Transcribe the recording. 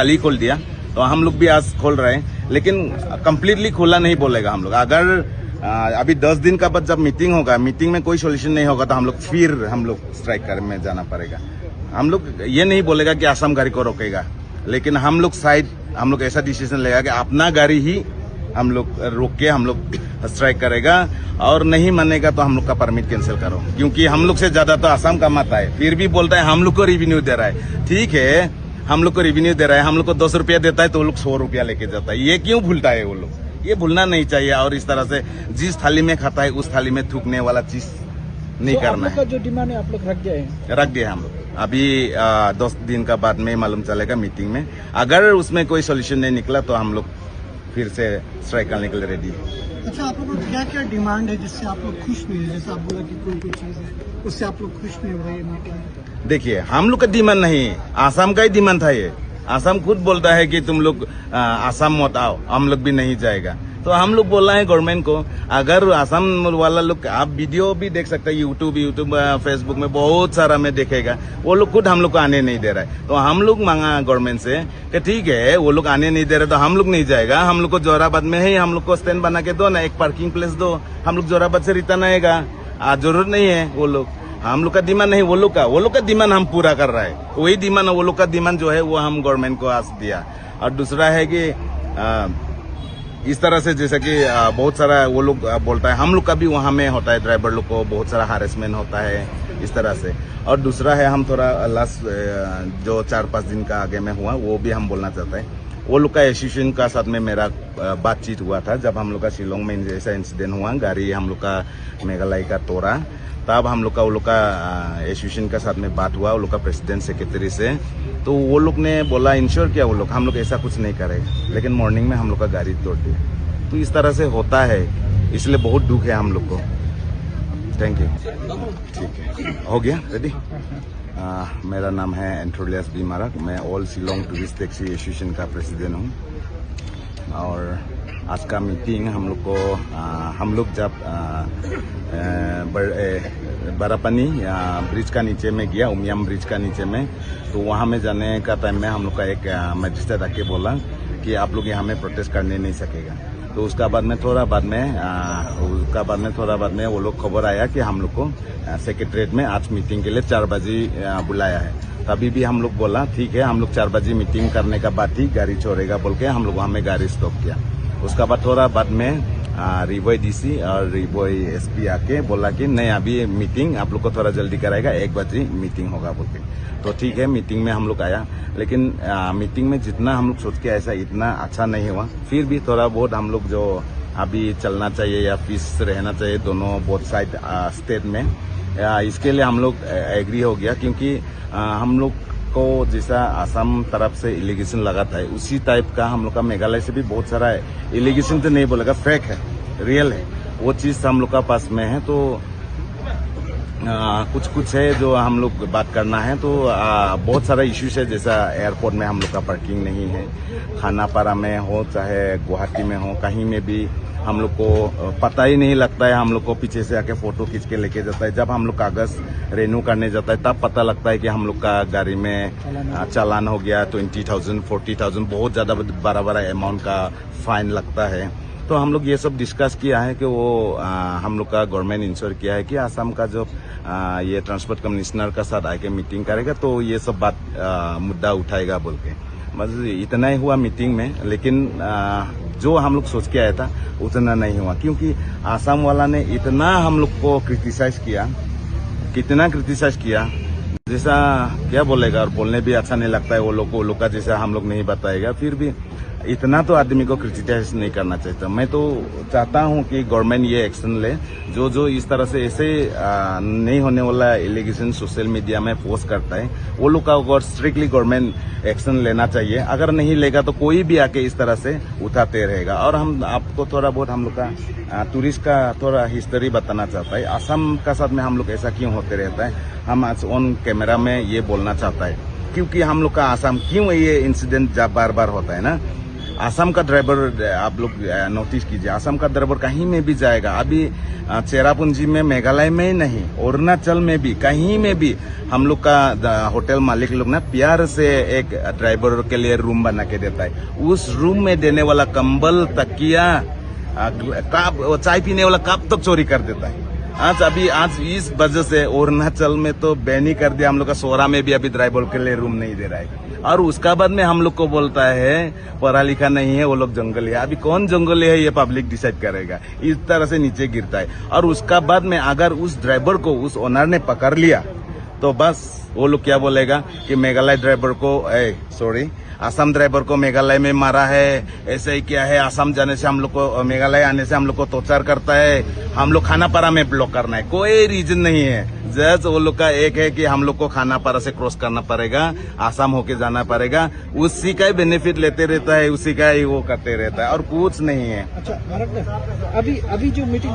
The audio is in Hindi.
खाली खोल दिया, तो हम लोग भी आज खोल रहे हैं, लेकिन कंप्लीटली खुला नहीं बोलेगा हम लोग। अगर अभी 10 दिन का बाद जब मीटिंग होगा, मीटिंग में कोई सोल्यूशन नहीं होगा, तो हम लोग स्ट्राइक कर में जाना पड़ेगा। हम लोग ये नहीं बोलेगा कि असम गाड़ी को रोकेगा, लेकिन हम लोग ऐसा डिसीजन लेगा कि अपना गाड़ी ही हम लोग रोक के हम लोग स्ट्राइक करेगा, और नहीं मानेगा तो हम लोग का परमिट कैंसिल करो, क्योंकि हम लोग से ज्यादा तो असम कमाता है, फिर भी बोलता है हम लोग को रेवेन्यू दे रहा है। ठीक है, हम लोग को रेवेन्यू दे रहा है, हम लोग को 10 रुपया देता है तो वो लोग 100 रुपया लेके जाता है। ये क्यों भूलता है वो लोग? ये भूलना नहीं चाहिए, और इस तरह से जिस थाली में खाता है उस थाली में थूकने वाला चीज नहीं तो करना है। जो डिमांड है आप लोग रख दिए हम लोग। अभी 10 दिन का बाद में मालूम चलेगा मीटिंग में। अगर उसमें कोई सोल्यूशन नहीं निकला तो हम लोग फिर से स्ट्राइक करने के लिए रेडी है। अच्छा, आप लोगों को क्या क्या डिमांड है जिससे आप लोग खुश नहीं है? जैसे आप बोला कि कोई चीज है उससे आप लोग खुश नहीं हो रहे मीटिंग में? देखिए, हम लोग का डिमांड नहीं, आसाम का ही डिमांड था ये। आसाम खुद बोलता है कि तुम लोग आसाम मत आओ, हम लोग भी नहीं जाएगा। तो हम लोग बोल रहे हैं गवर्नमेंट को, अगर आसाम वाला लोग, आप वीडियो भी देख सकते हैं यूट्यूब फेसबुक में बहुत सारा में देखेगा, वो लोग खुद हम लोग को आने नहीं दे रहा है। तो हम लोग मांगा गवर्नमेंट से कि ठीक है, वो लोग आने नहीं दे रहे तो हम लोग नहीं जाएगा, हम लोग को जोराबाद में ही हम लोग को स्टैंड बना के दो ना, एक पार्किंग प्लेस दो, हम लोग जोराबाद से रिटर्न आएगा। जरूरत नहीं है वो लोग, हम लोग का डिमांड नहीं, वो लोग का डिमांड हम पूरा कर रहा है। वही डिमांड, वो लोग का डिमांड जो है वो हम गवर्नमेंट को आज दिया। और दूसरा है कि इस तरह से जैसे कि बहुत सारा वो लोग बोलता है, हम लोग का भी वहाँ में होता है, ड्राइवर लोग को बहुत सारा हारेसमेंट होता है इस तरह से। और दूसरा है, हम थोड़ा लास्ट जो 4-5 दिन का आगे में हुआ वो भी हम बोलना चाहते हैं। वो लोग का एसोसिएशन का साथ में मेरा बातचीत हुआ था, जब हम लोग का शिलोंग में जैसा इंसिडेंट हुआ, गाड़ी हम लोग का मेघालय का तोड़ा, तब हम लोग का एसोसिएशन का साथ में बात हुआ, वो लोग का प्रेसिडेंट सेक्रेटरी से। तो वो लोग ने बोला, इंश्योर किया वो लोग, हम लोग ऐसा कुछ नहीं करेगा, लेकिन मॉर्निंग में हम लोग का गाड़ी तोड़ दिया। तो इस तरह से होता है, इसलिए बहुत दुख है हम लोग को। Thank you. ठीक है, हो गया रेडी। मेरा नाम है एंथोलियास बी मारक, मैं all Shillong tourist taxi association का प्रेसिडेंट हूँ। और आज का मीटिंग हम लोग जब बरापानी ब्रिज का नीचे में गया, उमियम ब्रिज का नीचे में, तो वहाँ में जाने का टाइम में हम लोग का एक मजिस्ट्रेट आके बोला कि आप लोग यहाँ में प्रोटेस्ट करने नहीं सकेगा। तो उसका बाद में थोड़ा बाद में वो लोग खबर आया कि हम लोग को सेक्रेटरीट में आज मीटिंग के लिए 4 बजे बुलाया है। तभी भी हम लोग बोला ठीक है, हम लोग 4 बजे मीटिंग करने का बाद ही गाड़ी छोड़ेगा बोल के हम लोग वहाँ में गाड़ी स्टॉप किया। उसका बाद थोड़ा बाद में रिवोई डीसी और रिवोई एसपी आके बोला कि नहीं, अभी मीटिंग आप लोग को थोड़ा जल्दी कराएगा, 1 बजे मीटिंग होगा बोल के। तो ठीक है, मीटिंग में हम लोग आया, लेकिन मीटिंग में जितना हम लोग सोच के ऐसा इतना अच्छा नहीं हुआ। फिर भी थोड़ा बहुत हम लोग जो अभी चलना चाहिए या पीस रहना चाहिए दोनों बोथ साइड स्टेट में, इसके लिए हम लोग एग्री हो गया, क्योंकि हम लोग को जैसा आसाम तरफ से एलिगेशन लगा था उसी टाइप का हम लोग का मेघालय से भी बहुत सारा एलिगेशन तो नहीं बोलेगा, फेक है, रियल है, वो चीज़ हम लोग का पास में है। तो कुछ है जो हम लोग बात करना है। तो बहुत सारा इश्यूज है, जैसा एयरपोर्ट में हम लोग का पार्किंग नहीं है, खानापारा में हो चाहे गुवाहाटी में हो, कहीं में भी हम लोग को पता ही नहीं लगता है। हम लोग को पीछे से आके फोटो खींच के लेके जाता है, जब हम लोग कागज रेन्यू करने जाता है तब पता लगता है कि हम लोग का गाड़ी में चालान हो गया 20,000 40,000, बहुत ज़्यादा बड़ा अमाउंट का फाइन लगता है। तो हम लोग ये सब डिस्कस किया है कि वो हम लोग का गवर्नमेंट इंश्योर किया है कि आसाम का जो ये ट्रांसपोर्ट कमिश्नर का साथ आके मीटिंग करेगा, तो ये सब बात मुद्दा उठाएगा बोल के। बस इतना ही हुआ मीटिंग में, लेकिन जो हम लोग सोच के आया था उतना नहीं हुआ, क्योंकि आसाम वाला ने इतना हम लोग को क्रिटिसाइज किया, कितना क्रिटिसाइज किया, जैसा क्या बोलेगा, और बोलने भी अच्छा नहीं लगता है वो लोग का जैसा हम लोग नहीं बताएगा। फिर भी इतना तो आदमी को क्रिटिसाइज नहीं करना चाहिए। मैं तो चाहता हूं कि गवर्नमेंट ये एक्शन ले, जो इस तरह से ऐसे नहीं होने वाला एलिगेशन सोशल मीडिया में पोस्ट करता है, वो लोग का अगर स्ट्रिक्टली गवर्नमेंट एक्शन लेना चाहिए। अगर नहीं लेगा तो कोई भी आके इस तरह से उठाते रहेगा। और हम आपको थोड़ा बहुत हम लोग का टूरिस्ट का थोड़ा हिस्ट्री बताना चाहता है। असम का साथ में हम लोग ऐसा क्यों होते रहता है, हम आज ऑन कैमरा में ये बोलना चाहता है, क्योंकि हम लोग का असम क्यों ये इंसिडेंट जब बार बार होता है ना, आसाम का ड्राइवर आप लोग नोटिस कीजिए, आसाम का ड्राइवर कहीं में भी जाएगा। अभी चेरापूंजी में, मेघालय में ही नहीं, अरुणाचल में भी, कहीं में भी हम लोग का होटल मालिक लोग ना प्यार से एक ड्राइवर के लिए रूम बना के देता है। उस रूम में देने वाला कंबल, तकिया, कप, चाय पीने वाला कप तक चोरी कर देता है। आज इस वजह से अरुणाचल में तो बैन ही कर दिया, हम लोग का सोरा में भी अभी ड्राइवर के लिए रूम नहीं दे रहा है। और उसका बाद में हम लोग को बोलता है पढ़ा लिखा नहीं है, वो लोग जंगली है। अभी कौन जंगली है ये पब्लिक डिसाइड करेगा। इस तरह से नीचे गिरता है। और उसका बाद में अगर उस ड्राइवर को उस ओनर ने पकड़ लिया तो बस वो लोग क्या बोलेगा कि मेघालय ड्राइवर को आसाम ड्राइवर को मेघालय में मारा है, ऐसे ही क्या है, आसाम जाने से हम लोग को, मेघालय आने से हम लोग को टॉर्चर करता है, हम लोग खानापारा में ब्लॉक करना है। कोई रीजन नहीं है। जस्ट वो लोग का एक है कि हम लोग को खानापारा से क्रॉस करना पड़ेगा, आसाम होके जाना पड़ेगा। उसी का ही बेनिफिट लेते रहता है, उसी का ही वो करते रहता है और कुछ नहीं है। अच्छा भारत अभी जो मीटिंग